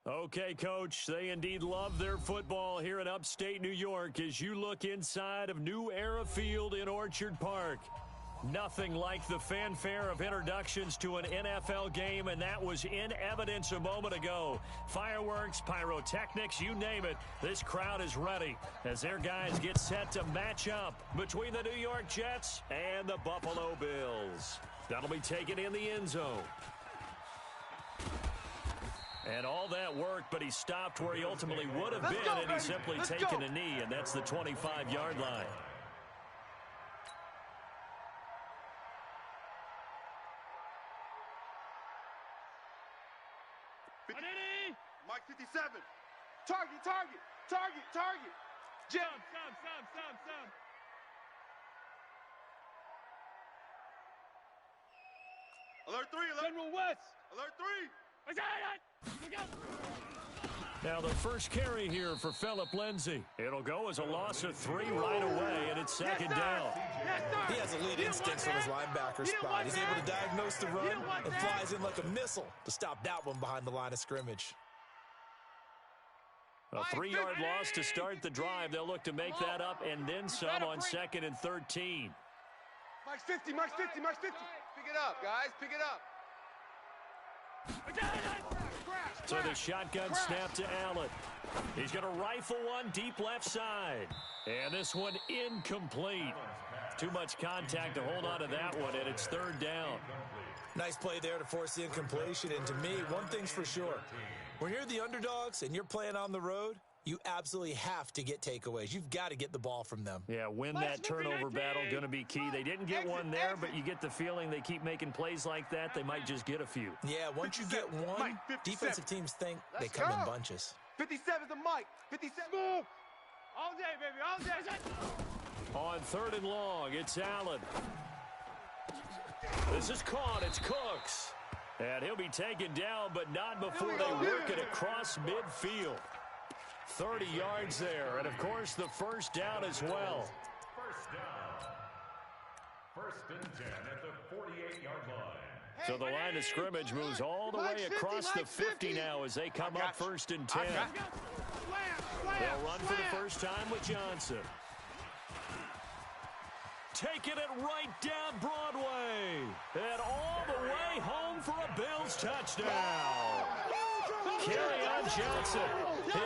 Okay, Coach, they indeed love their football here in upstate New York as you look inside of New Era Field in Orchard Park. Nothing like the fanfare of introductions to an NFL game, and that was in evidence a moment ago. Fireworks, pyrotechnics, you name it, this crowd is ready as their guys get set to match up between the New York Jets and the Buffalo Bills. That'll be taken in the end zone. And all that work, but he stopped where he ultimately would have been, and he's simply taken a knee, and that's the 25-yard line. Mike 57. Target. Jim. Stop. Alert 3. General West. Alert 3. Now the first carry here for Phillip Lindsay. It'll go as a loss of 3 right away, and it's second down. He has elite instincts from his linebacker spot. He's able to diagnose the run and flies in like a missile to stop that one behind the line of scrimmage. A 3-yard loss to start the drive. They'll look to make that up and then some on 2nd and 13. Mike's 50. Pick it up, guys. Pick it up. So the shotgun snap to Allen. He's going to rifle one deep left side. And this one incomplete. Too much contact to hold on to that one, and it's 3rd down. Nice play there to force the incompletion. And to me, one thing's for sure. When you're the underdogs and you're playing on the road, you absolutely have to get takeaways. You've got to get the ball from them. Yeah, win that turnover battle, going to be key. They didn't get one there, but you get the feeling they keep making plays like that, they might just get a few. Yeah, once you get one, defensive teams think they come in bunches. 57's the Mike. 57. Move. All day, baby. All day. On 3rd and long, it's Allen. This is caught. It's Cooks. And he'll be taken down, but not before they work it across midfield. 30 yards there, and of course the first down as well. First down. 1st and 10 at the 48-yard line. So the line of scrimmage moves all the way across the 50 now as they come up 1st and 10. They'll run for the first time with Johnson. Taking it right down Broadway. And all the way home for a Bills touchdown. Kerryon Johnson,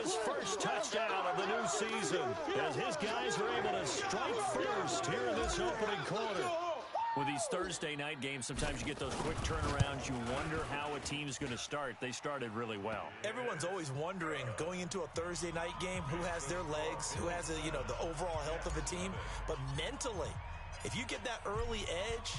his first touchdown of the new season, as his guys are able to strike first here in this opening quarter. With these Thursday night games, sometimes you get those quick turnarounds. You wonder how a team's going to start. They started really well. Everyone's always wondering, going into a Thursday night game, who has their legs, who has the overall health of a team. But mentally, if you get that early edge,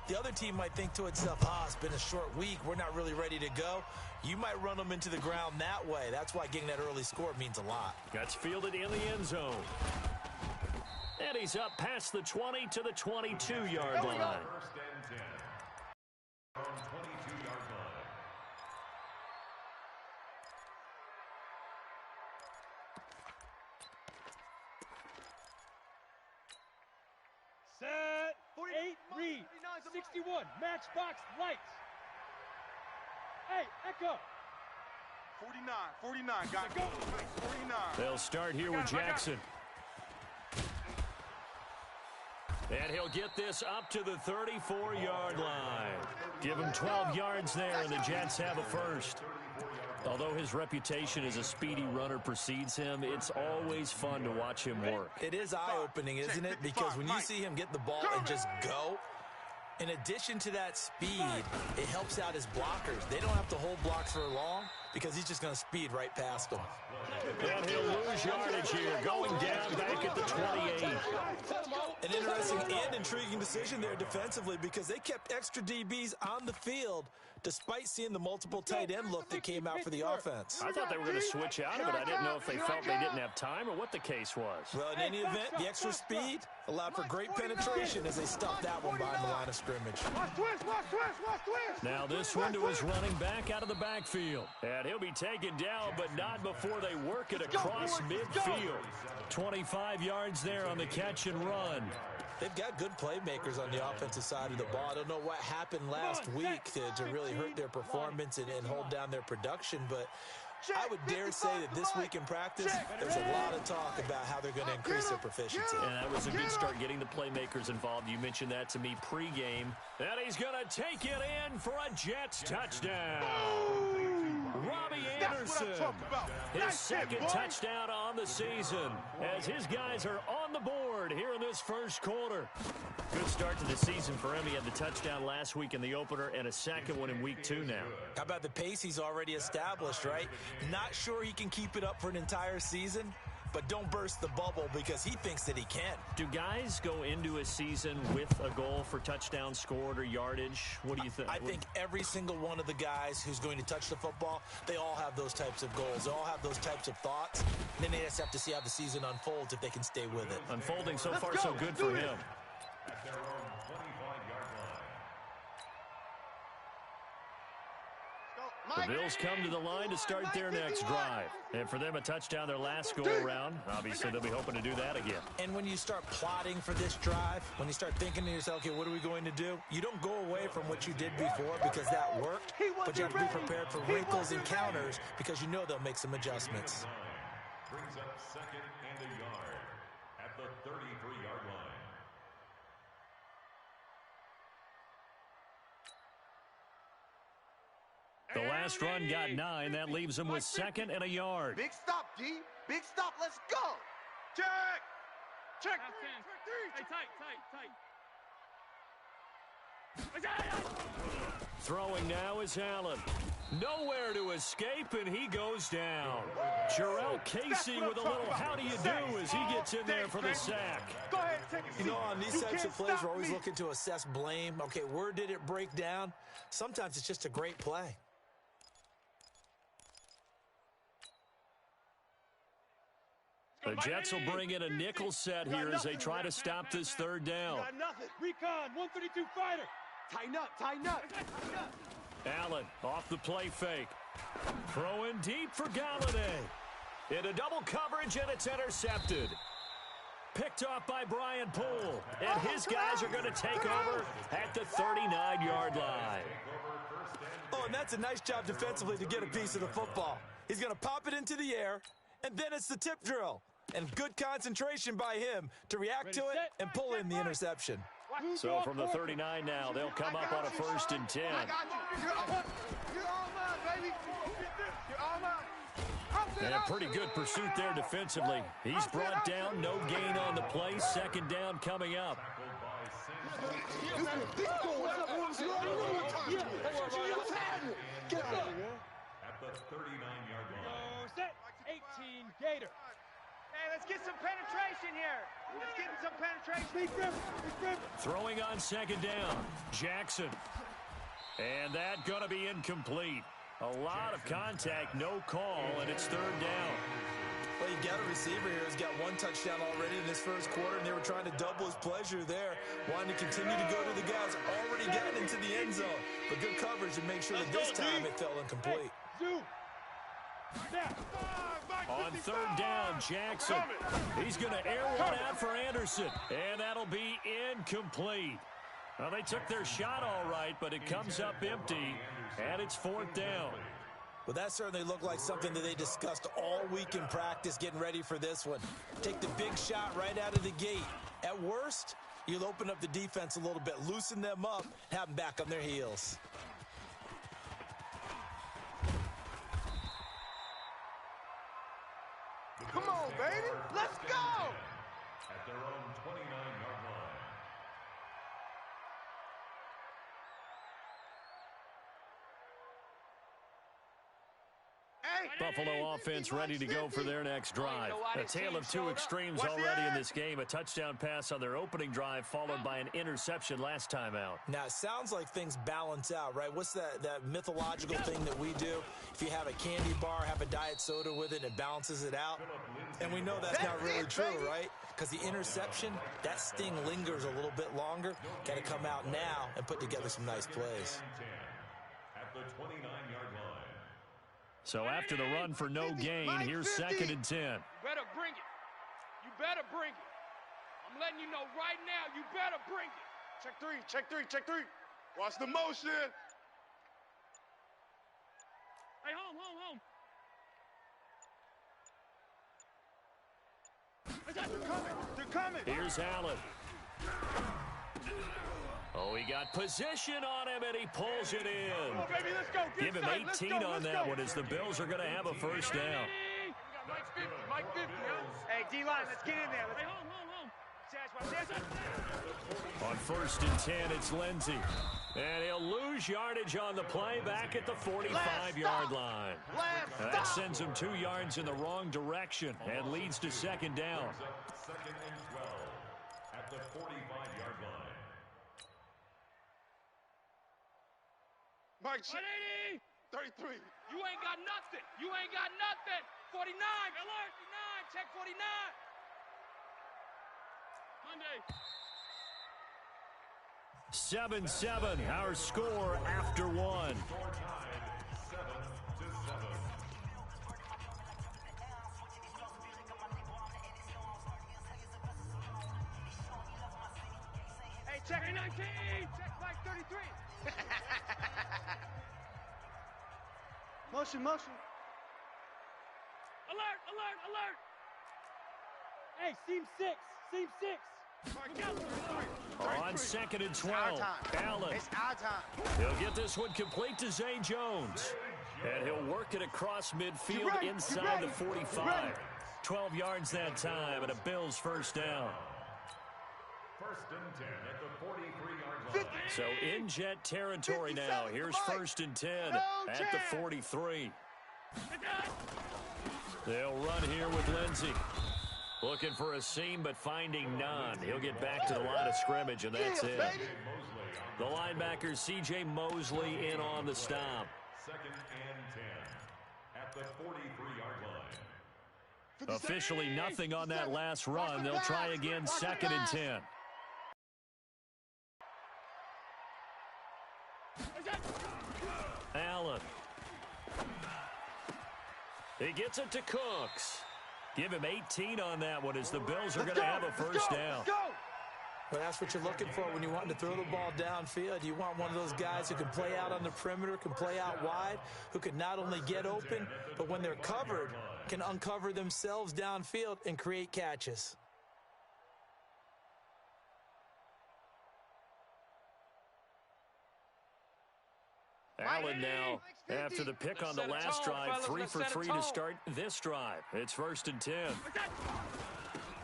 the other team might think to itself, it's been a short week, we're not really ready to go. You might run them into the ground that way. That's why getting that early score means a lot. Gets fielded in the end zone. And he's up past the 20 to the 22-yard line. 1st and 10 from 22-yard line. Set. 8 read. 61. Matchbox lights. Hey, Echo. 49. Got it. 49. They'll start here with Jackson. And he'll get this up to the 34-yard line. Give him 12 yards there, and the Jets have a first. Although his reputation as a speedy runner precedes him, it's always fun to watch him work. It is eye-opening, isn't it? Because when you see him get the ball and just go, in addition to that speed, it helps out his blockers. They don't have to hold blocks for long because he's just going to speed right past them. And he'll lose yardage here, going down back at the 28. An interesting and intriguing decision there defensively because they kept extra DBs on the field despite seeing the multiple tight end look that came out for the offense. I thought they were going to switch out of it. I didn't know if they felt they didn't have time or what the case was. Well, in any event, the extra speed allowed for great penetration as they stuffed that one behind the line of scrimmage. Watch twist. Now this one to his running back out of the backfield. And he'll be taken down, but not before they work it across midfield. 25 yards there on the catch and run. They've got good playmakers on the offensive side of the ball. I don't know what happened last week to really hurt their performance and hold down their production, but I would dare say that this week in practice, there's a lot of talk about how they're going to increase their proficiency. And that was a good start getting the playmakers involved. You mentioned that to me pregame. And he's going to take it in for a Jets touchdown. Robbie Anderson, his second touchdown on the season, as his guys are on the board here in this first quarter. Good start to the season for him. He had the touchdown last week in the opener and a second one in week 2 now. How about the pace he's already established, right? Not sure he can keep it up for an entire season, but don't burst the bubble because he thinks that he can. Do guys go into a season with a goal for touchdown scored or yardage? What do you think? I think every single one of the guys who's going to touch the football, they all have those types of goals. They all have those types of thoughts. And then they just have to see how the season unfolds if they can stay with it. Unfolding so far so good for him. At their own 25-yard line. The Bills come to the line to start their next drive. And for them, a touchdown their last go-around. Obviously, they'll be hoping to do that again. And when you start plotting for this drive, when you start thinking to yourself, okay, what are we going to do? You don't go away from what you did before because that worked, but you have to be prepared for wrinkles and counters because you know they'll make some adjustments. Brings up second and a yard at the 33-yard line. The last run got 9. That leaves him with second and a yard. Big stop, D. Big stop. Let's go. Check. Check. Throwing now is Allen. Nowhere to escape, and he goes down. Jarrell Casey with a little how do you do as he gets in there for the sack. Go ahead, take a seat. You know, on these types of plays, we're always looking to assess blame. Okay, where did it break down? Sometimes it's just a great play. The Jets will bring in a nickel set here as they try to stop this third down. Got nothing. Recon, 132 fighter. Tighten up, tighten up. Allen off the play fake. Throwing deep for Galladay. Into double coverage, and it's intercepted. Picked off by Brian Poole. And his guys are going to take over at the 39-yard line. Oh, and that's a nice job defensively to get a piece of the football. He's going to pop it into the air, and then it's the tip drill. And good concentration by him to react to it and pull in the interception. So from the 39 now, they'll come up on a 1st and 10. I got you. You're all mine, baby. You're all mine. And a pretty good pursuit there defensively. He's brought down, no gain on the play. Second down coming up. At the 39-yard line. Set, 18, Gator. Hey, let's get some penetration here. Let's get some penetration. Big grip, big grip. Throwing on second down, Jackson. And that going to be incomplete. A lot of contact, no call, and it's third down. Well, you got a receiver here who's got one touchdown already in this first quarter, and they were trying to double his pleasure there, wanting to continue to go to the guys already gotten into the end zone. But good coverage to make sure that this time it fell incomplete. Zoom. Snap. On third down, Jackson. He's going to air one out for Anderson, and that'll be incomplete. Well, they took their shot all right, but it comes up empty, and it's fourth down. Well, that certainly looked like something that they discussed all week in practice, getting ready for this one. Take the big shot right out of the gate. At worst, you'll open up the defense a little bit, loosen them up, have them back on their heels. Come on, baby. Let's go. At their own 29-yard line. Buffalo offense ready to go for their next drive. A tale of two extremes already in this game. A touchdown pass on their opening drive followed by an interception last time out. Now, it sounds like things balance out, right? What's that mythological thing that we do? If you have a candy bar, have a diet soda with it, and it balances it out. And we know that's not really true, right? Because the interception, that sting lingers a little bit longer. Got to come out now and put together some nice plays. At the 29-yard line. So after the run for no gain, here's second and 10. You better bring it. You better bring it. I'm letting you know right now, you better bring it. Check three, check three, check three. Watch the motion. Hey, home. They're coming. Here's Allen. Oh, he got position on him, and he pulls it in. Come on, baby, let's go. Give him 18 on that one as the Bills are going to have a first down. Mike 50, huh? Hey, D-line, let's get in there. Hey, hold. On 1st and 10, it's Lindsey. And he'll lose yardage on the play back at the 45-yard line. That sends him 2 yards in the wrong direction and leads to 2nd down. 2nd and 12 at the 45-yard line. Mike, 180. 33. You ain't got nothing. 49. Alert. 49. Check 49. Monday. 7-7, our score after 1. Score tied 7-7. Hey, check 19. Check Mike 33. Motion. Alert. Hey, seam 6. On 2nd and 12, Allen. It's our time. He'll get this one complete to Zay Jones. And he'll work it across midfield inside the 45. 12 yards that time, and a Bills first down. 1st and 10 at the 43-yard line. So in Jet territory now. Here's 1st and 10 at the 43. They'll run here with Lindsey. Looking for a seam, but finding none. He'll get back to the line of scrimmage, and that's it. The linebacker, C.J. Mosley, in on the stop. 2nd and 10 at the 43-yard line. Officially nothing on that last run. They'll try again 2nd and 10. Allen. He gets it to Cooks. Give him 18 on that one as the Bills are going to have a first down. Well, that's what you're looking for when you want to throw the ball downfield. You want one of those guys who can play out on the perimeter, can play out wide, who can not only get open, but when they're covered, can uncover themselves downfield and create catches. Allen now, after the pick on the last drive, 3 for 3 to start this drive. It's 1st and 10.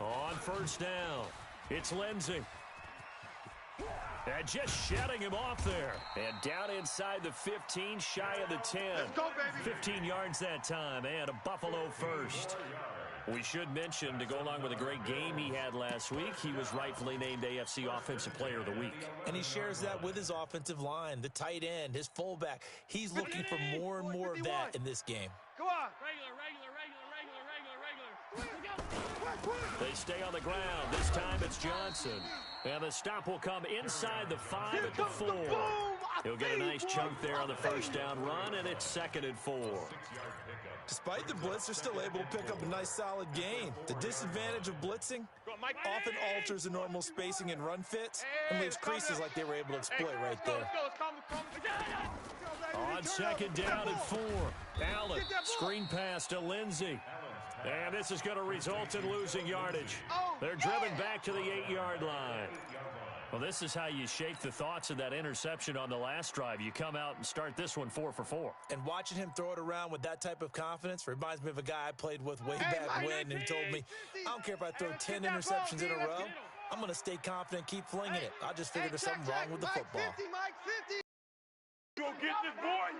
On 1st down, it's Lindsey. And just shutting him off there. And down inside the 15, shy of the 10. Let's go, baby. 15 yards that time, and a Buffalo first. We should mention, to go along with a great game he had last week, he was rightfully named AFC Offensive Player of the Week. And he shares that with his offensive line, the tight end, his fullback. He's looking for more and more of that in this game. Go on. Regular. They stay on the ground. This time it's Johnson. And the stop will come inside the 5 at the 4. He'll get a nice chunk there on the first down run, and it's 2nd and 4. Despite the blitz, they're still able to pick up a nice solid gain. The disadvantage of blitzing often alters the normal spacing and run fits and leaves creases like they were able to exploit right there. On 2nd down and 4, Allen, screen pass to Lindsey. And this is going to result in losing yardage. They're driven back to the 8-yard line. Well, this is how you shake the thoughts of that interception on the last drive. You come out and start this one 4 for 4. And watching him throw it around with that type of confidence reminds me of a guy I played with way back when, and he told me, I don't care if I throw 10 interceptions in a row. I'm going to stay confident, keep flinging it. I just figured there's something wrong with the football. You gonna get this, boy?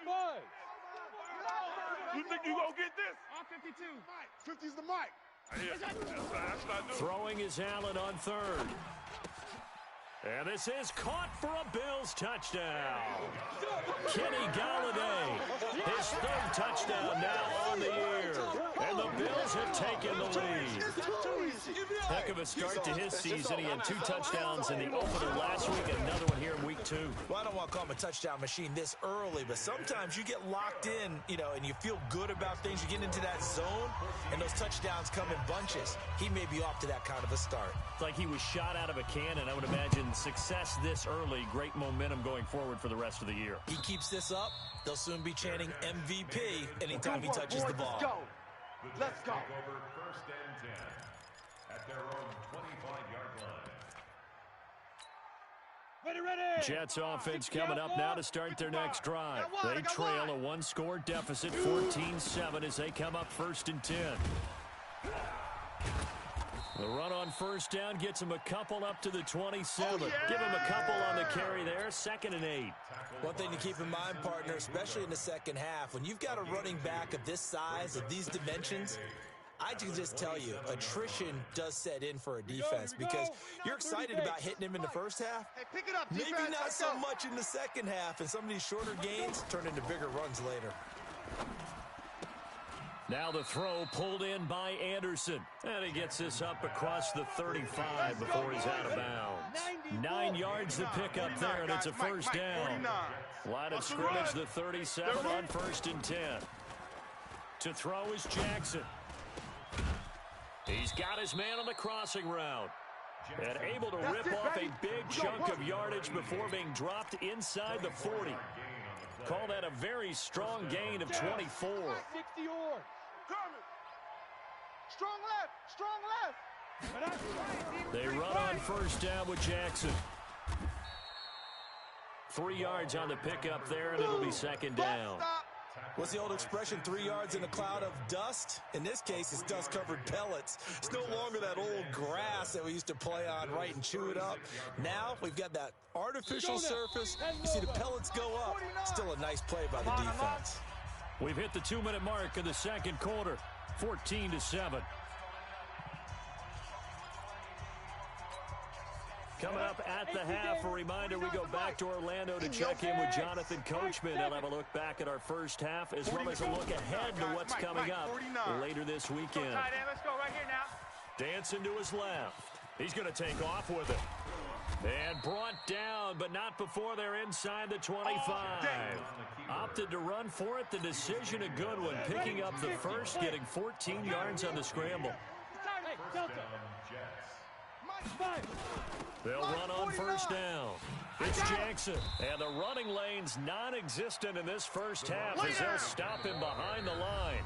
Buzz. You think you gonna get this? R52. 50's the mic. That's what I do. Throwing is Allen on 3rd. And this is caught for a Bills touchdown. Kenny Galladay, his 3rd touchdown now on the year. And the Bills have taken the lead. Heck of a start to his season. He had 2 touchdowns in the opener last week and another one here in week 2. Well, I don't want to call him a touchdown machine this early, but sometimes you get locked in, and you feel good about things. You get into that zone, and those touchdowns come in bunches. He may be off to that kind of a start. It's like he was shot out of a cannon. I would imagine success this early, great momentum going forward for the rest of the year. He keeps this up, they'll soon be chanting MVP anytime he touches the ball. Let's go. Over 1st and 10. their own 25-yard line. Ready. Jets offense coming up now to start their next drive. They trail a one-score deficit, 14-7, as they come up 1st and 10. The run on first down gets them a couple up to the 27. Give them a couple on the carry there, 2nd and 8. One thing to keep in mind, partner, especially in the second half, when you've got a running back of this size, of these dimensions, I can just tell you, attrition does set in for a defense because you're excited about hitting him in the first half. Hey, pick it up, Maybe defense. not Let's so go. much in the second half, and some of these shorter gains turn into bigger runs later. Now the throw pulled in by Anderson. And he gets this up across the 35 before he's out of bounds. 9 yards to pick up there, and it's a first down. Line of scrimmage, the 37 on 1st and 10. To throw is Jackson. He's got his man on the crossing route. And able to rip off a big chunk of yardage before being dropped inside the 40. Call that a very strong gain of 24. 60 yards. Strong left. They run on first down with Jackson. 3 yards on the pickup there, and it'll be 2nd down. What's the old expression, 3 yards in a cloud of dust? In this case, it's dust-covered pellets. It's no longer that old grass that we used to play on, right, and chew it up. Now we've got that artificial surface. You see the pellets go up. Still a nice play by the defense. We've hit the 2-minute mark of the second quarter, 14-7. Coming up at the half, a reminder, we go back to Orlando to check in with Jonathan Coachman. He'll have a look back at our first half, as well as a look ahead to what's coming up later this weekend. Let's go right here now. Dancing to his left. He's going to take off with it. And brought down, but not before they're inside the 25. Opted to run for it. The decision a good one. Picking up the first, getting 14 yards on the scramble. Hey, Delta. They'll run on first down. It's Jackson. And the running lane's non-existent in this first half as they'll stop him behind the line.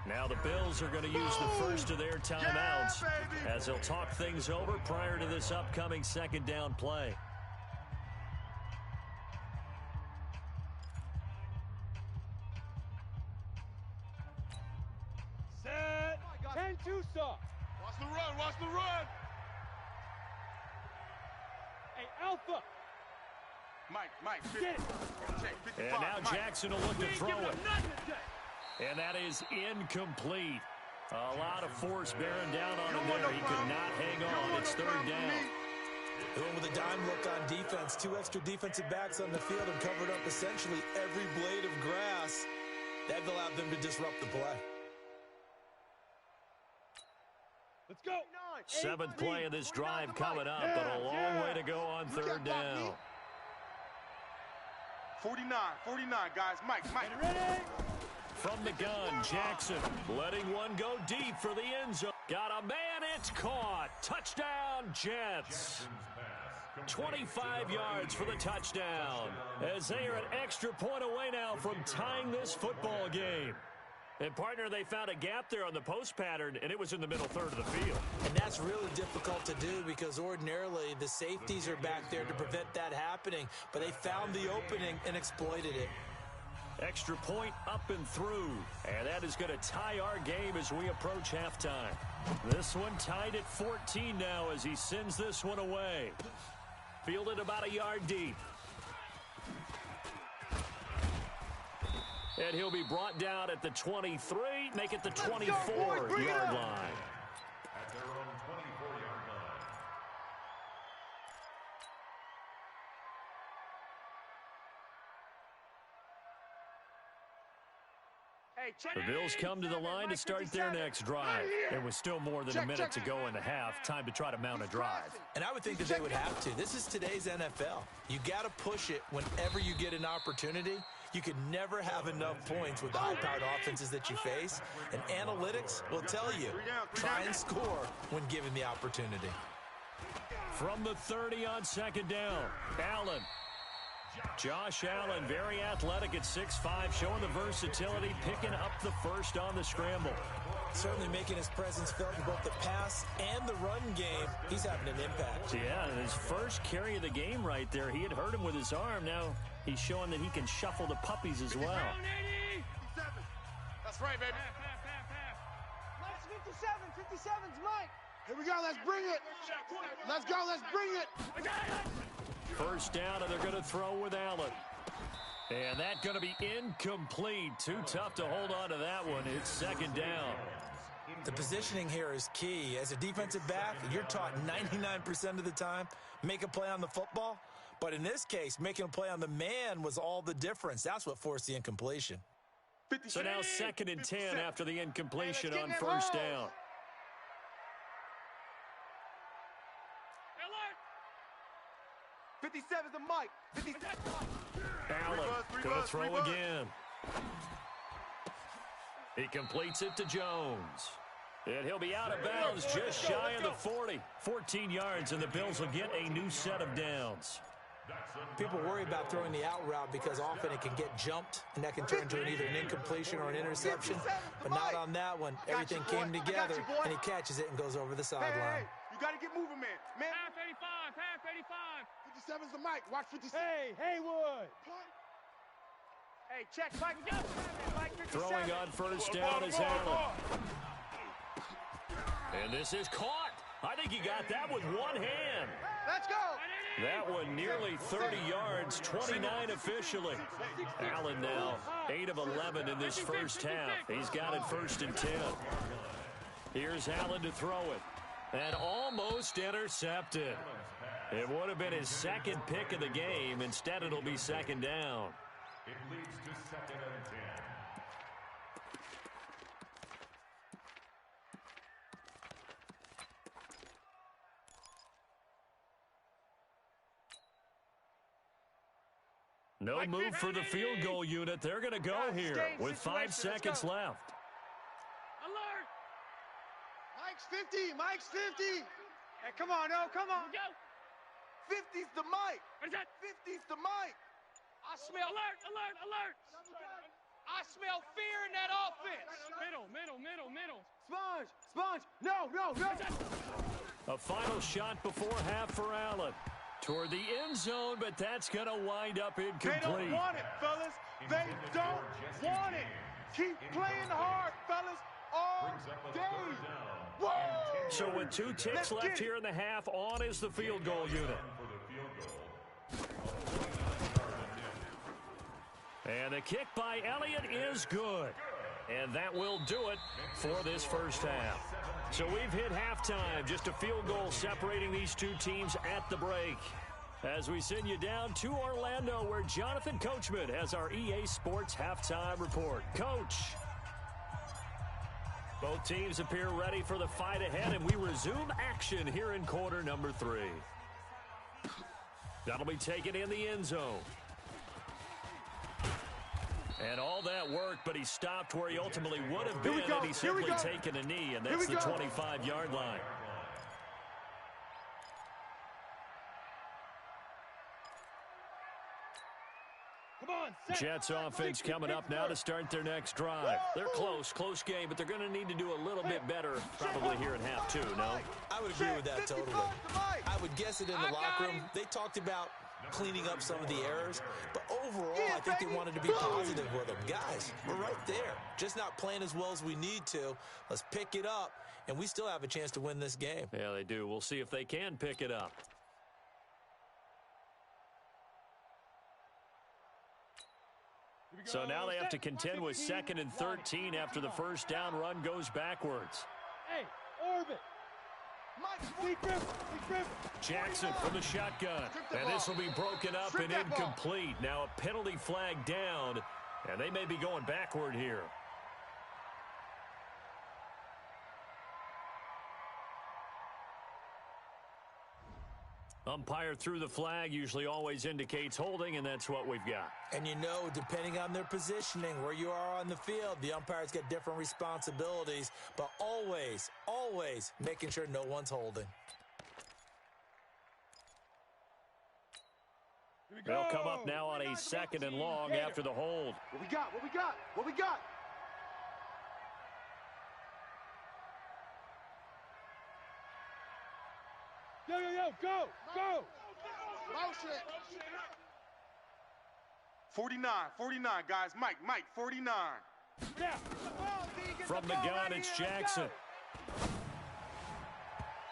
Now the Bills are going to use the first of their timeouts as they'll talk things over prior to this upcoming 2nd down play. Set. 10-2 stop. Watch the run. Hey, Alpha. Mike. Get it. And now Jackson will look to throw it. And that is incomplete. A lot of force bearing down on him there. He could not hang on. It's 3rd down. Going with a dime look on defense. 2 extra defensive backs on the field and covered up essentially every blade of grass. That allowed them to disrupt the play. Let's go. 7th play of this drive coming up, but a long way to go on 3rd down. 49, guys. Mike. Ready. From the gun, Jackson letting one go deep for the end zone. Got a man, it's caught. Touchdown, Jets. 25 yards for the touchdown, as they are an extra point away now from tying this football game. And, partner, they found a gap there on the post pattern, and it was in the middle third of the field. And that's really difficult to do because ordinarily the safeties are back there to prevent that happening. But they found the opening and exploited it. Extra point up and through. And that is going to tie our game as we approach halftime. This one tied at 14 now as he sends this one away. Fielded about a yard deep. And he'll be brought down at the 23, make it the 24-yard line. At their own 24-yard line. The Bills come to the line to start their next drive. There was still more than a minute to go in the half. Time to try to mount a drive. And I would think that they would have to. This is today's NFL. You got to push it whenever you get an opportunity. You can never have enough points with the high-powered offenses that you face. And analytics will tell you, try and score when given the opportunity. From the 30 on 2nd down, Allen. Josh Allen, very athletic at 6'5", showing the versatility, picking up the first on the scramble. Certainly making his presence felt in both the pass and the run game. He's having an impact. Yeah, his first carry of the game right there. He had hurt him with his arm. Now he's showing that he can shuffle the puppies as well. That's right, baby. Mike's 57. 57's Mike. Here we go. Let's bring it. Let's go. Let's bring it. First down, and they're going to throw with Allen. And that's going to be incomplete. Too tough to hold on to that one. It's second down. The positioning here is key. As a defensive back, you're taught 99% of the time, make a play on the football. But in this case, making a play on the man was all the difference. That's what forced the incompletion. So now 2nd and 10 after the incompletion on first down. 57's the Mike. 57. Allen going to throw again. He completes it to Jones. And he'll be out of bounds just shy of the 40. 14 yards, and the Bills will get a new set of downs. People worry about throwing the out route because often it can get jumped, and that can turn into either an incompletion or an interception. But not on that one. Everything came together, and he catches it and goes over the sideline. Hey, you got to get moving, man. Half 85, half 85. 57's the Mike. Watch 57. Hey, Haywood. Hey, check. Mike, Mike 57. Throwing on first down is Allen. And this is caught. I think he got that with one hand. Let's go. That one nearly 30 yards, 29 officially. Allen now 8 of 11 in this first half. He's got it 1st and 10. Here's Allen to throw it. And almost intercepted. It would have been his second pick of the game. Instead, it'll be second down. It leads to 2nd and 10. No move for the field goal unit. They're going to go here with 5 seconds left. Alert! Mike's 50. Mike's 50. Hey, come on, no, come on. Go. 50's the Mike. What is that? 50's the Mike. I smell alert. I smell fear in that offense. Middle. Sponge. No. A final shot before half for Allen. Toward the end zone, but that's going to wind up incomplete. They don't want it, fellas. They don't want it. Keep playing hard, fellas, all day. Whoa! So with 2 ticks left here in the half, on is the field goal unit. And the kick by Elliott is good. And that will do it for this first half. So we've hit halftime, just a field goal separating these two teams at the break. As we send you down to Orlando, where Jonathan Coachman has our EA Sports halftime report. Coach. Both teams appear ready for the fight ahead, and we resume action here in quarter number 3. That'll be taken in the end zone. And all that work, but he stopped where he ultimately would have been, and he's simply taken a knee, and that's the 25-yard line. Come on, Jets offense coming up now to start their next drive. They're close game, but they're going to need to do a little bit better probably here in half 2, no? I would agree with that totally. I would guess it in the locker room. They talked about cleaning up some of the errors, but overall, I think they wanted to be positive with them. Guys, we're right there. Just not playing as well as we need to. Let's pick it up, and we still have a chance to win this game. Yeah, they do. We'll see if they can pick it up. So now they have to contend with 2nd and 13 after the first down run goes backwards. Hey, orbit. Jackson from the shotgun. And this will be broken up and incomplete. Now a penalty flag down, and they may be going backward here. Umpire threw the flag, usually always indicates holding, and that's what we've got. And you know, depending on their positioning, where you are on the field, the umpires get different responsibilities, but always making sure no one's holding. They'll come up now on a 2nd and long after the hold. What we got? go, go. Motion. 49, guys. Mike, 49. Yeah. From the gun, it's Jackson.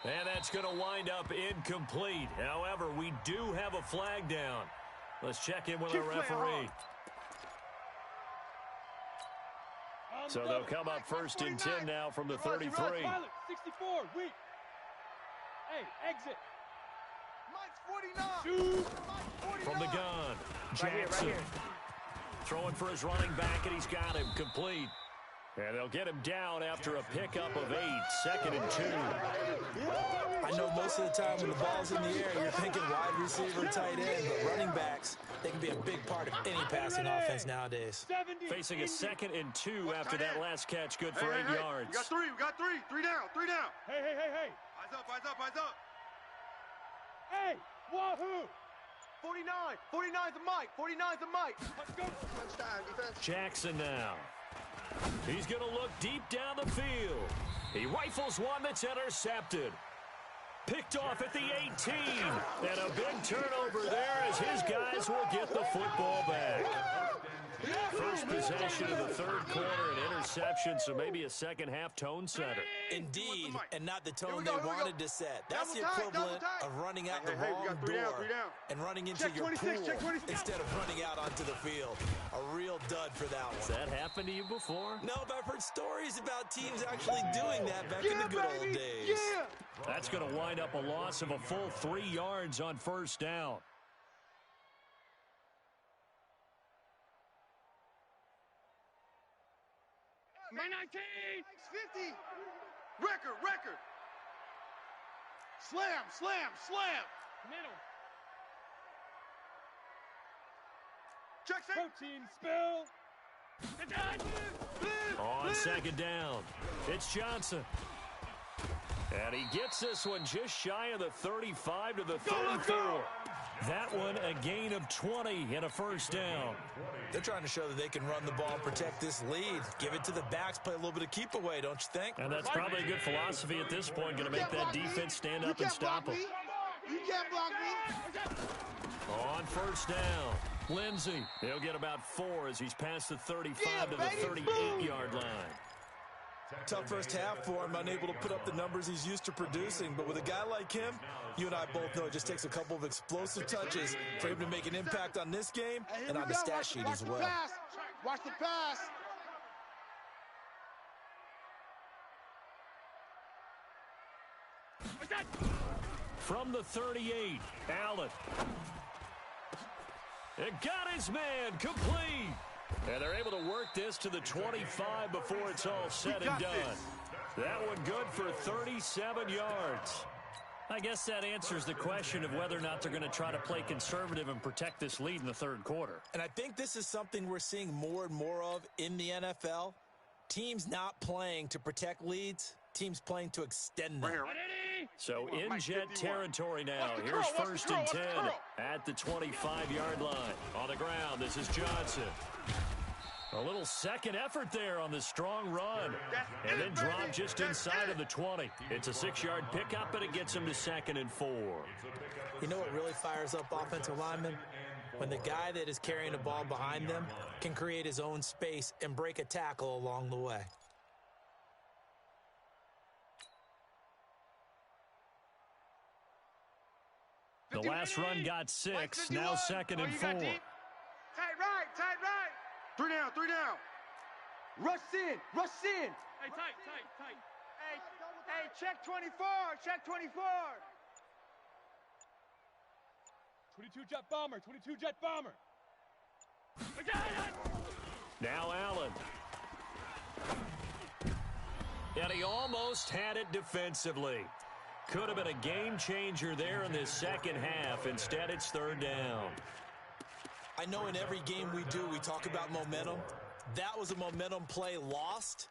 And that's going to wind up incomplete. However, we do have a flag down. Let's check in with our referee. So they'll come up first and 10 now from the 33. 64, weak. Hey, exit. Mike's 49. Shoot. From the gun, Jackson. Throwing for his running back, and he's got him complete. And they'll get him down after a pickup of 8, 2nd and 2. I know most of the time when the ball's in the air, you're thinking wide receiver, tight end, but running backs, they can be a big part of any passing offense nowadays. Facing a 2nd and 2 after that last catch, good for 8 yards. We got 3. Three down. Hey. Eyes up. Hey, wahoo. 49. 49's a Mike. 49's a Mike. Let's go. Touchdown, defense. Jackson now. He's going to look deep down the field. He rifles one that's intercepted. Picked off at the 18. And a big turnover there as his guys will get the football back. First possession of the third quarter, an interception, so maybe a second-half tone setter. Indeed, and not the tone they wanted to set. That's the equivalent of running out the wrong door and running into your pool instead of running out onto the field. A real dud for that one. Has that happened to you before? No, but I've heard stories about teams actually doing that back in the good old days. Yeah. That's going to wind up a loss of a full 3 yards on first down. My 19. 50. Record. Slam. Middle. Check. Protein spill. On second down, it's Johnson. And he gets this one just shy of the 35 to the 34. That one a gain of 20 and a first down. They're trying to show that they can run the ball and protect this lead. Give it to the backs, play a little bit of keep away, don't you think? And that's probably a good philosophy at this point, going to make that defense stand up and stop them. You can't block me. On first down, Lindsey. He'll get about 4 as he's past the 35 to the 38-yard line. Tough first half for him, unable to put up the numbers he's used to producing. But with a guy like him, you and I both know it just takes a couple of explosive touches for him to make an impact on this game and on the stat sheet as well. Watch the pass. From the 38, Allen. It got his man complete. And they're able to work this to the 25 before it's all said and done. That one good for 37 yards. I guess that answers the question of whether or not they're going to try to play conservative and protect this lead in the third quarter. And I think this is something we're seeing more and more of in the NFL. Teams not playing to protect leads, teams playing to extend them. So in jet territory now. Here's first and 10 at the 25-yard line. On the ground, this is Johnson. A little second effort there on the strong run. And then drop just inside of the 20. It's a 6-yard pickup, but it gets him to 2nd and 4. You know what really fires up offensive linemen? When the guy that is carrying the ball behind them can create his own space and break a tackle along the way. The last run got 6, now 2nd and 4. Tight right. 3 down. Rush in. Hey, tight. Hey, check 24. 22 jet bomber. Now Allen. And he almost had it defensively. Could have been a game changer there in this second half. Instead, it's third down. I know in every game we do, we talk about momentum. That was a momentum play lost.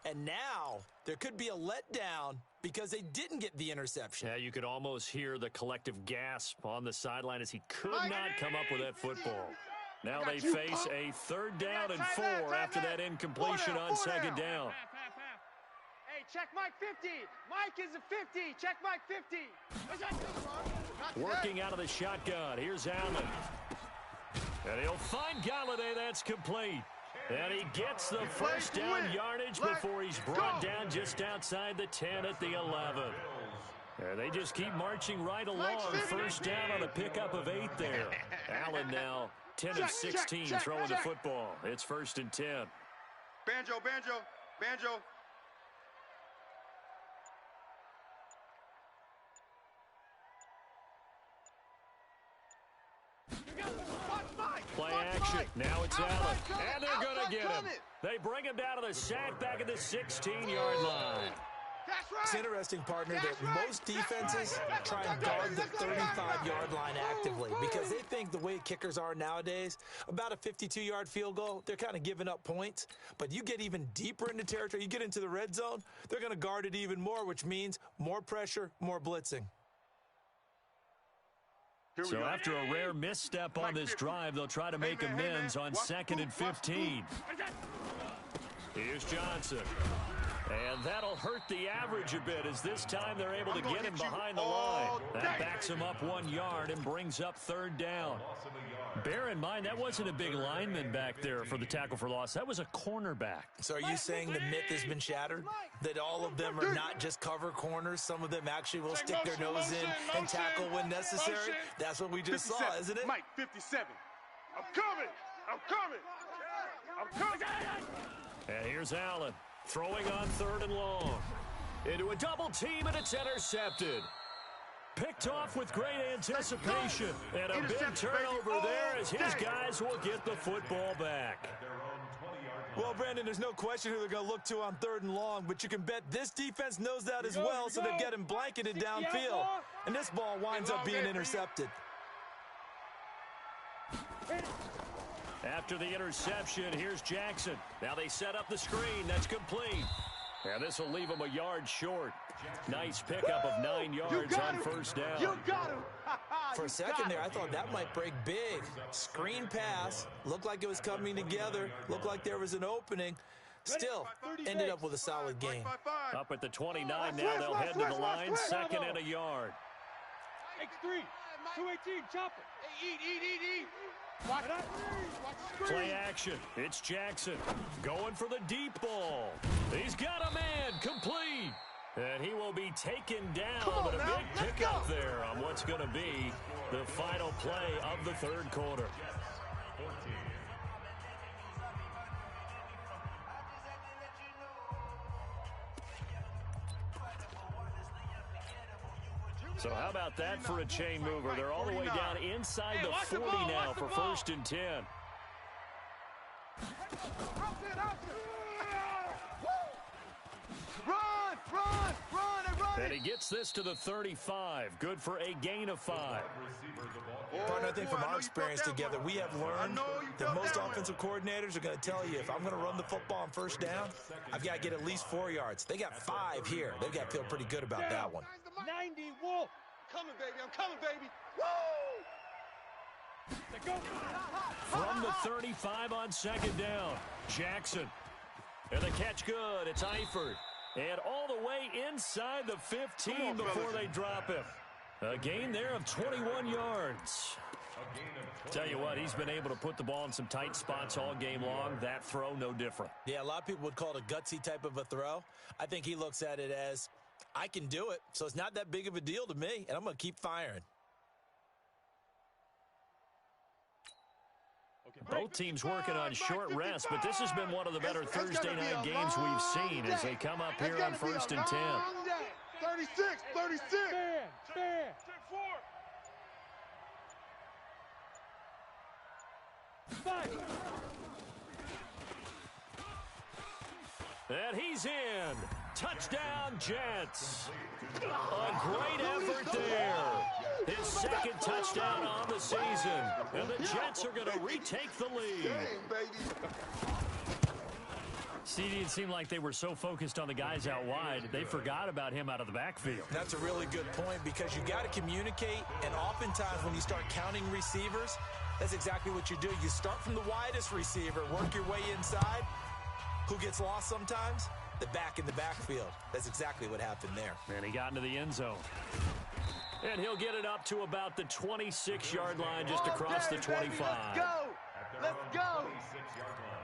And now there could be a letdown because they didn't get the interception. Yeah, you could almost hear the collective gasp on the sideline as he could not come up with that football. Now they face a third down and 4 after that incompletion on second down. Hey, check Mike 50. Mike is a 50. Check Mike 50. Working out of the shotgun. Here's Allen. And he'll find Galladay. That's complete. And he gets the first down yardage before he's brought down just outside the 10 at the 11. And they just keep marching right along. First down on a pickup of 8 there. Allen now 10 of 16 throwing the football. It's 1st and 10. Banjo, banjo, banjo. Play action. Now it's Allen. And they're going to get him. They bring him down to the sack back at the 16-yard line. It's interesting, partner, that most defenses try and guard the 35-yard line actively because they think the way kickers are nowadays, about a 52-yard field goal, they're kind of giving up points. But you get even deeper into territory, you get into the red zone, they're going to guard it even more, which means more pressure, more blitzing. So after a rare misstep on this drive, they'll try to make amends on 2nd and 15. Here's Johnson. And that'll hurt the average a bit as this time they're able to get him behind the line. That backs him up 1 yard and brings up 3rd down. Bear in mind, that wasn't a big lineman back there for the tackle for loss. That was a cornerback. So are you saying the myth has been shattered? That all of them are not just cover corners? Some of them actually will stick their nose in and tackle when necessary? That's what we just saw, isn't it? Mike, 57. I'm coming. I'm coming. I'm coming. And here's Allen. Throwing on 3rd and long. Into a double team, and it's intercepted. Picked off with great anticipation. And a big turnover there as his guys will get the football back. Well, Brandon, there's no question who they're going to look to on 3rd and long, but you can bet this defense knows that as well, so they're getting blanketed downfield. And this ball winds up being intercepted. After the interception, here's Jackson. Now they set up the screen. That's complete. And this will leave him a yard short. Nice pickup of 9 yards on 1st down. You got him. For a second there, I thought that might break big. Screen pass. Looked like it was coming together. Looked like there was an opening. Still, ended up with a solid game. Up at the 29 now. They'll head to the line. 2nd and a yard. X3, 218, chopper. Hey, eat. Watch Play action. It's Jackson going for the deep ball. He's got a man complete. And he will be taken down, but a big pickup there on what's going to be the final play of the 3rd quarter. So how about that for a chain mover? They're all the way down inside the 40 now for 1st and 10. And he gets this to the 35. Good for a gain of 5. Partner, I think from our experience together, we have learned that most offensive coordinators are going to tell you, if I'm going to run the football on 1st down, I've got to get at least 4 yards. They got 5 here. They've got to feel pretty good about that one. 90 Wolf. I'm coming, baby. Woo! From the 35 on 2nd down, Jackson. And the catch good. It's Eifert. And all the way inside the 15 before they drop him. A gain there of 21 yards. Tell you what, he's been able to put the ball in some tight spots all game long. That throw, no different. Yeah, a lot of people would call it a gutsy type of a throw. I think he looks at it as, I can do it, so it's not that big of a deal to me, and I'm going to keep firing. Both teams working on short rest, but this has been one of the better Thursday night games we've seen as they come up here on 1st and 10. 36. Stand. Five. And he's in. Touchdown, Jets. A great effort there. His 2nd touchdown on the season. And the Jets are going to retake the lead. CD, it seemed like they were so focused on the guys out wide, they forgot about him out of the backfield. That's a really good point because you got to communicate, and oftentimes when you start counting receivers, that's exactly what you do. You start from the widest receiver, work your way inside. Who gets lost sometimes? The back in the backfield. That's exactly what happened there. And he got into the end zone. And he'll get it up to about the 26-yard line, just across the 25. Baby, let's go. Let's go. 26-yard line.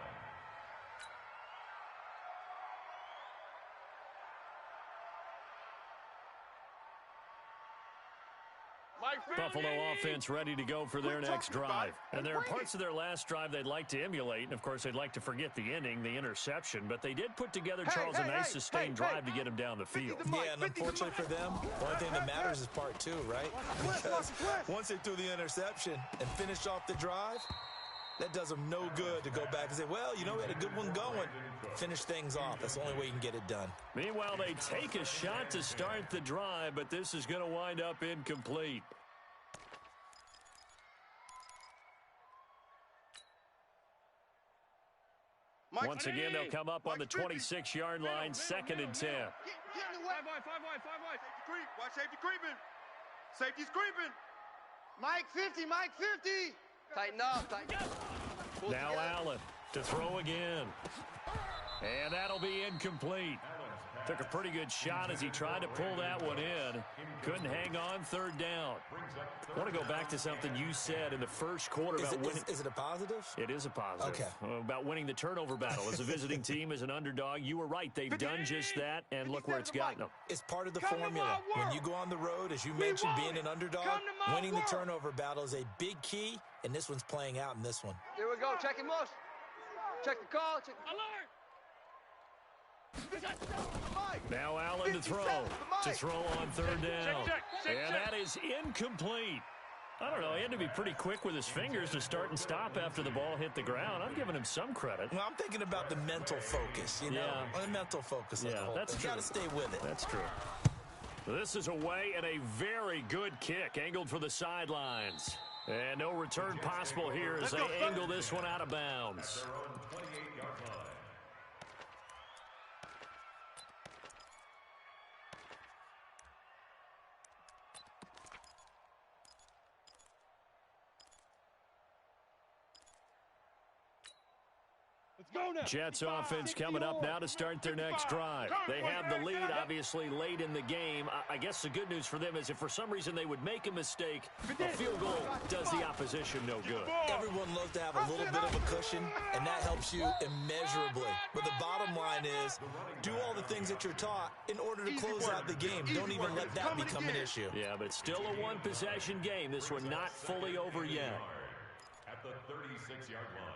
Buffalo offense ready to go for their next drive. And there are parts of their last drive they'd like to emulate. And, of course, they'd like to forget the ending, the interception. But they did put together, Charles, a nice sustained drive to get him down the field. Yeah, and unfortunately for them, the only thing that matters is part two, right? Because once they threw the interception and finished off the drive, that does them no good to go back and say, well, you know, we had a good one going. Finish things off. That's the only way you can get it done. Meanwhile, they take a shot to start the drive, but this is going to wind up incomplete. Once again, they'll come up on the 26-yard line, 2nd and 10. Five wide. Watch safety creeping. Safety's creeping. Mike 50, Mike 50. Tighten up. Now Allen to throw again. And that'll be incomplete. Took a pretty good shot as he tried to pull that one in. Couldn't hang on, 3rd down. I want to go back to something you said in the first quarter about winning. Is it a positive? It is a positive. Okay. About winning the turnover battle as a visiting team, as an underdog. You were right. They've done just that, and look where it's gotten them. It's part of the formula. When you go on the road, as you mentioned, being an underdog, winning the turnover battle is a big key, and this one's playing out in this one. Here we go. Check him, Mush. Check the call. Check alert. Now Allen to throw on 3rd down. And that is incomplete. I don't know, he had to be pretty quick with his fingers to start and stop after the ball hit the ground. I'm giving him some credit. Well, I'm thinking about the mental focus, you know? The mental focus of the whole that's thing. true. Got to stay with it. That's true. This is away and a very good kick, angled for the sidelines. And no return possible here as they angle this one out of bounds. Jets offense coming up now to start their next drive. They have the lead, obviously, late in the game. I guess the good news for them is if for some reason they would make a mistake, a field goal does the opposition no good. Everyone loves to have a little bit of a cushion, and that helps you immeasurably. But the bottom line is, do all the things that you're taught in order to close out the game. Don't even let that become an issue. Yeah, but it's still a one-possession game. This one not fully over yet. At the 36-yard line.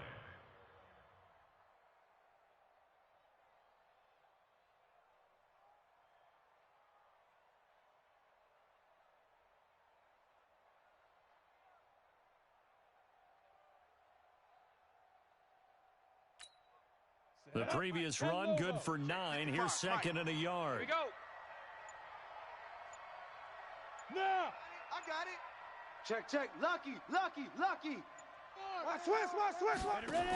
The previous run, good for 9. Here's 2nd and a yard. Here we go. Now. I got it. Check. Lucky. Switch. Ready.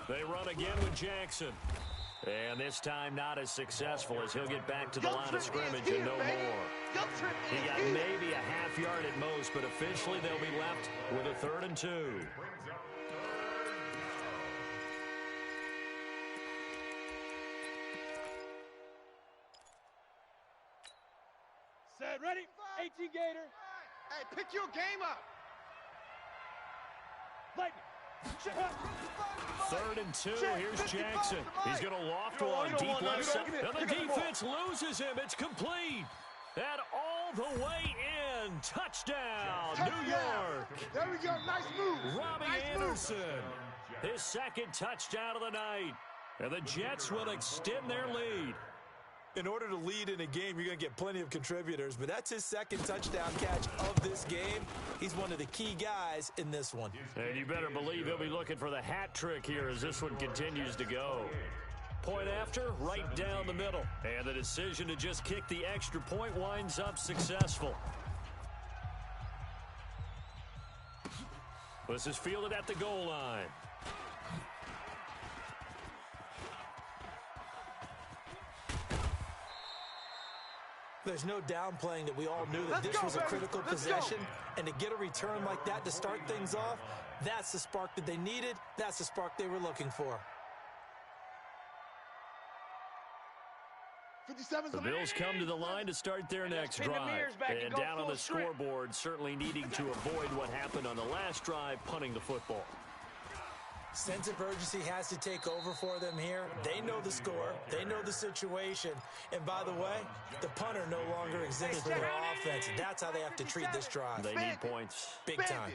They run again with Jackson. And this time not as successful as he'll get back to the line of scrimmage and no more. He got maybe a half yard at most, but officially they'll be left with a 3rd and 2. Set. Ready. 18 Gator. Hey, pick your game up. Lightning. 3rd and 2. Here's Jackson. He's going to loft one deep left side. And the defense loses him. It's complete. And all the way in. Touchdown, New York. There we go. Nice move. Robbie Anderson. His 2nd touchdown of the night. And the Jets will extend their lead. In order to lead in a game, you're going to get plenty of contributors, but that's his 2nd touchdown catch of this game. He's one of the key guys in this one. And you better believe he'll be looking for the hat trick here as this one continues to go. Point after, right down the middle. And the decision to just kick the extra point winds up successful. This is fielded at the goal line. There's no downplaying that we all knew that this was a critical possession, and to get a return like that to start things off, that's the spark that they needed. That's the spark they were looking for. The Bills come to the line to start their next drive. And down on the scoreboard, certainly needing to avoid what happened on the last drive, punting the football. Sense of urgency has to take over for them here. They know the score. They know the situation. And by the way, the punter no longer exists for their offense. That's how they have to treat this drive. They need points. Big time.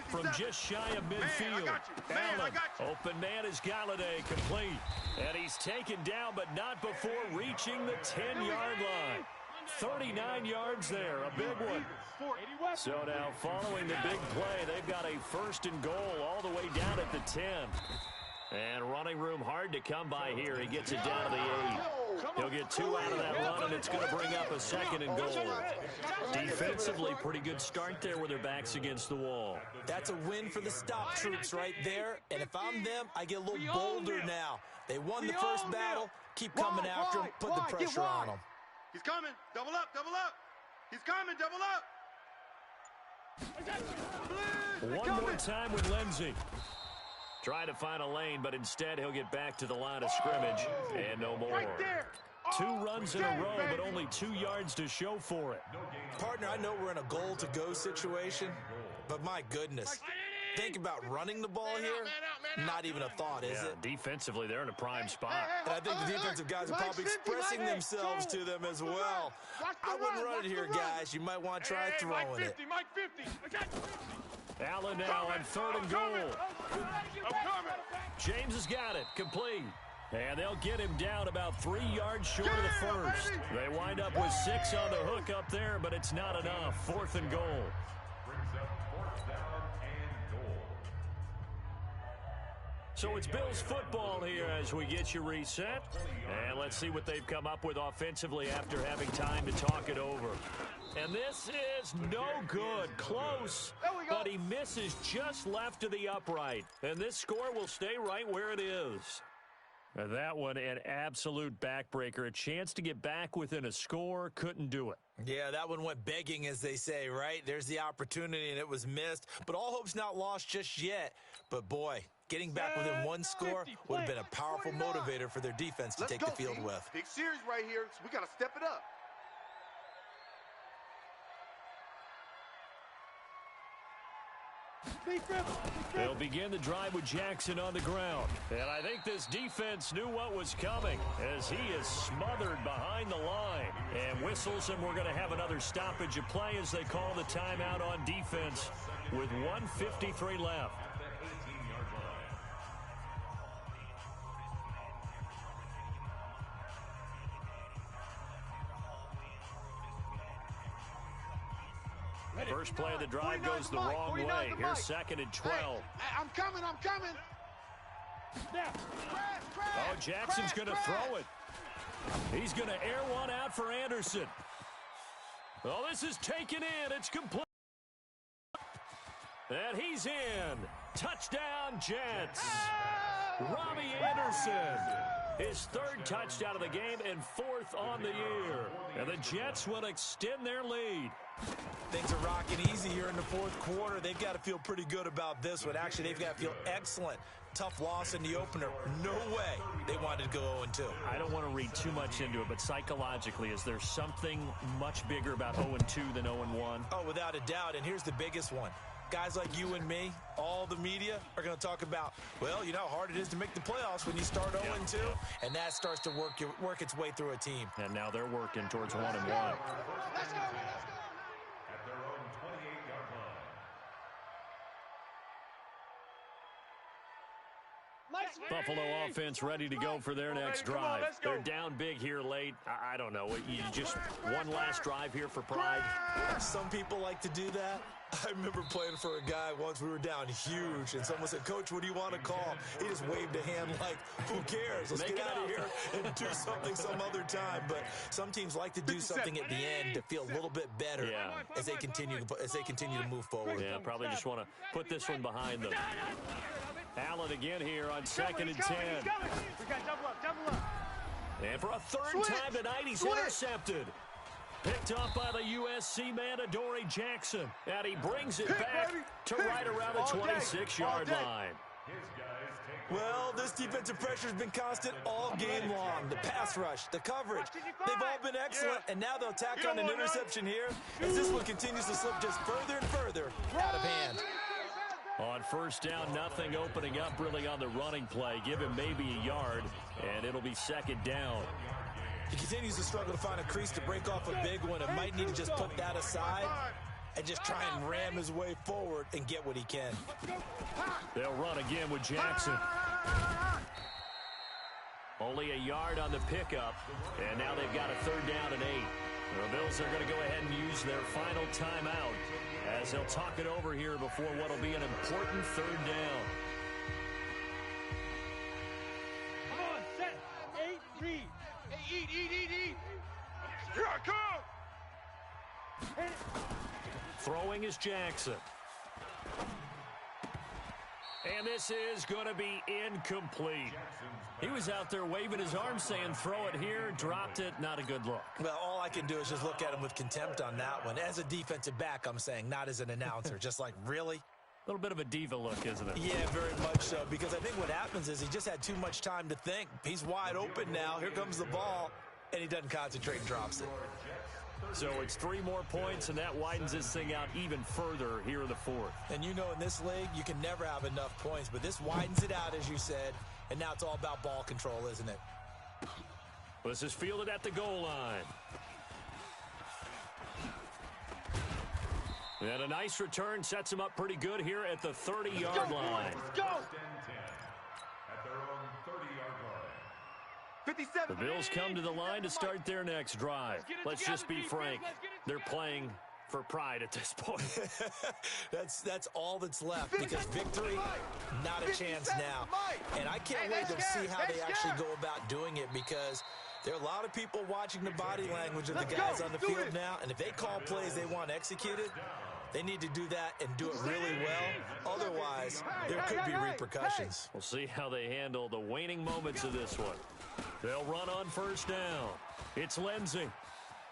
From just shy of midfield, Allen, open man is Galladay, complete. And he's taken down, but not before reaching the 10-yard line. 39 yards there, a big one. So now following the big play, they've got a 1st and goal all the way down at the 10. And running room hard to come by here. He gets it down to the 8. He'll get 2 out of that run, and it's going to bring up a 2nd and goal. Defensively, pretty good start there with their backs against the wall. That's a win for the stop troops right there. And if I'm them, I get a little bolder now. They won the first battle. Keep coming after them. Put the pressure on them. He's coming. Double up, double up. He's coming, double up. One more time with Lindsey. Trying to find a lane, but instead he'll get back to the line of scrimmage, and no more. Right there. 2 runs in a row, but only 2 yards to show for it. Partner, I know we're in a goal-to-go situation, but my goodness. Think about running the ball here. Not even a thought, is it? Defensively, they're in a prime spot. And I think the defensive guys are probably expressing themselves to them as well. I wouldn't run it here, guys. You might want to try throwing it. Mike 50. Allen now on 3rd and goal. James has got it, complete. And they'll get him down about 3 yards short of the first. They wind up with 6 on the hook up there, but it's not enough. 4th and goal. So it's Bills football here as we get you reset. And let's see what they've come up with offensively after having time to talk it over. And this is no good. Close, but he misses just left of the upright. And this score will stay right where it is. And that one, an absolute backbreaker. A chance to get back within a score, couldn't do it. Yeah, that one went begging, as they say, right? There's the opportunity, and it was missed. But all hope's not lost just yet. But, boy, getting back within 1 score would have been a powerful motivator for their defense to take the field with. Big series right here, so we got to step it up. They'll begin the drive with Jackson on the ground. And I think this defense knew what was coming as he is smothered behind the line. And whistles, and we're going to have another stoppage of play as they call the timeout on defense with 1:53 left. First play of the drive goes the wrong way. Here's 2nd and 12. Hey, I'm coming. Oh, Jackson's going to throw it. He's going to air one out for Anderson. Oh, this is taken in. It's complete. And he's in. Touchdown, Jets. Robbie Anderson. His 3rd touchdown of the game and 4th on the year. And the Jets will extend their lead. Things are rocking easy here in the 4th quarter. They've got to feel pretty good about this one. Actually, they've got to feel excellent. Tough loss in the opener. No way they wanted to go 0-2. I don't want to read too much into it, but psychologically, is there something much bigger about 0-2 than 0-1? Oh, without a doubt, and here's the biggest one. Guys like you and me, all the media, are going to talk about, well, you know how hard it is to make the playoffs when you start 0-2, and that starts to work its way through a team. And now they're working towards 1-1. Let's go. Buffalo offense ready to go for their next drive. They're down big here late. I don't know. You just one last drive here for pride. Some people like to do that. I remember playing for a guy once. We were down huge, and someone said, "Coach, what do you want to call?" He just waved a hand like, "Who cares? Let's get out of here and do something some other time." But some teams like to do something at the end to feel a little bit better as they continue to move forward. Yeah, probably just want to put this one behind them. Allen again here on 2nd and 10. We got double up. And for a 3rd time tonight, he's intercepted. Picked up by the USC man, Adoree Jackson. And he brings it back to right around the 26-yard line. Well, this defensive pressure has been constant all game long. The pass rush, the coverage, they've all been excellent, and now they'll tack on an interception here as this one continues to slip just further and further out of hand. On first down, nothing opening up really on the running play. Give him maybe a yard, and it'll be second down. He continues to struggle to find a crease to break off a big one and might need to just put that aside and just try and ram his way forward and get what he can. They'll run again with Jackson. Only a yard on the pickup, and now they've got a third down and 8. The Bills are going to go ahead and use their final timeout as they'll talk it over here before what will be an important third down. Come on, set, 8, read. Hey, eat. Here I come. Throwing is Jackson. And this is going to be incomplete. He was out there waving his arm saying, throw it here, dropped it, not a good look. Well, all I can do is just look at him with contempt on that one. As a defensive back, I'm saying, not as an announcer. Just like, really? A little bit of a diva look, isn't it? Yeah, very much so, because I think what happens is he just had too much time to think. He's wide open now. Here comes the ball, and he doesn't concentrate and drops it. So it's 3 more points, and that widens this thing out even further here in the fourth. And you know in this league, you can never have enough points, but this widens it out, as you said, and now it's all about ball control, isn't it? This is fielded at the goal line. And a nice return sets him up pretty good here at the 30-yard line. Let's go. At their own 30-yard line. 57. The Bills come to the line to start their next drive. Let's just be frank. They're playing for pride at this point. That's all that's left, because victory, not a chance now. And I can't wait to see how they actually go about doing it, because there are a lot of people watching the body language of the guys on the field now, and if they call plays they want executed, they need to do that and do it really well. Otherwise, there could be repercussions. We'll see how they handle the waning moments of this one. They'll run on first down. It's Lindsey.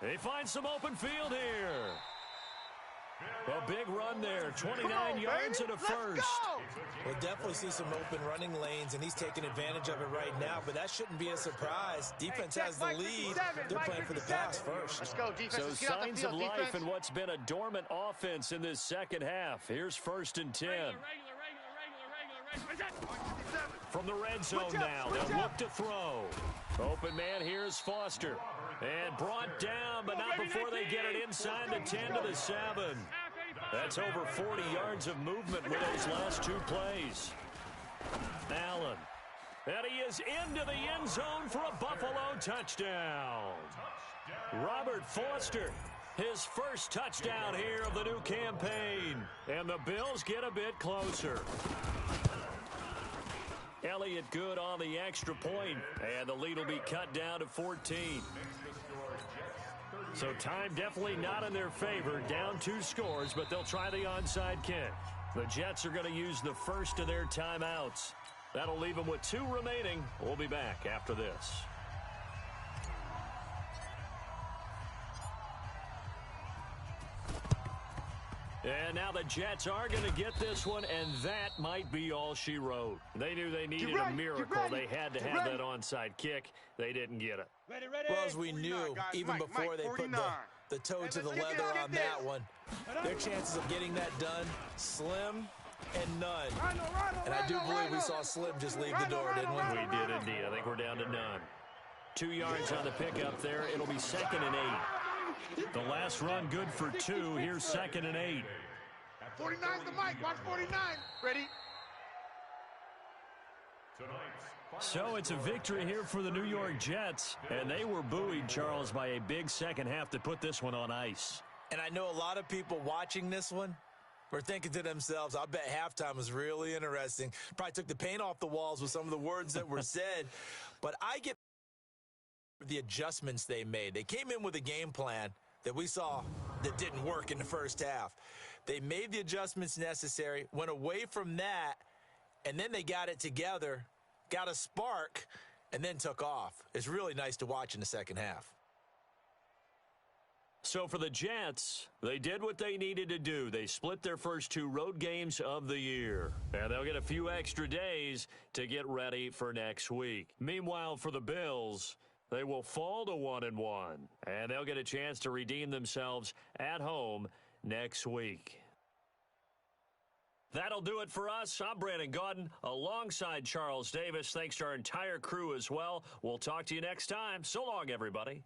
They find some open field here. A big run there, 29 yards and a first. We'll definitely see some open running lanes, and he's taking advantage of it right now, but that shouldn't be a surprise. Defense has the lead. They're playing for the pass first. Let's go, defense. So Let's get out the signs field, of life defense. in what's been a dormant offense in this second half. Here's 1st and 10. From the red zone now, they'll look to throw. Open man, here's Foster. And brought down, but not before they get it inside the 10 to the 7. That's over 40 yards of movement with those last 2 plays. Allen. And he is into the end zone for a Buffalo touchdown. Robert Foster, his first touchdown here of the new campaign. And the Bills get a bit closer. Elliott good on the extra point, and the lead will be cut down to 14. So time definitely not in their favor. Down 2 scores, but they'll try the onside kick. The Jets are going to use the first of their timeouts. That'll leave them with 2 remaining. We'll be back after this. And now the Jets are going to get this one, and that might be all she wrote. They knew they needed a miracle. They had to have that onside kick. They didn't get it. Ready. Well, as we knew, even before they put the toe to the leather on that one, their chances of getting that done, slim and none. And I do believe we saw Slim just leave the door, didn't we? We did indeed. I think we're down to none. 2 yards on the pickup there. It'll be 2nd and 8. The last run good for 2. Here's 2nd and 8. 49's the mic. Watch 49. Ready? So it's a victory here for the New York Jets, and they were buoyed, Charles, by a big second half to put this one on ice. And I know a lot of people watching this one were thinking to themselves, I bet halftime was really interesting. Probably took the paint off the walls with some of the words that were said. But I get the adjustments they made. They came in with a game plan that we saw that didn't work in the first half. They made the adjustments necessary, went away from that, and then they got it together, got a spark, and then took off. It's really nice to watch in the second half. So for the Jets, they did what they needed to do. They split their first 2 road games of the year, and they'll get a few extra days to get ready for next week. Meanwhile, for the Bills, they will fall to 1-1, and they'll get a chance to redeem themselves at home next week. That'll do it for us. I'm Brandon Gaudin alongside Charles Davis. Thanks to our entire crew as well. We'll talk to you next time. So long, everybody.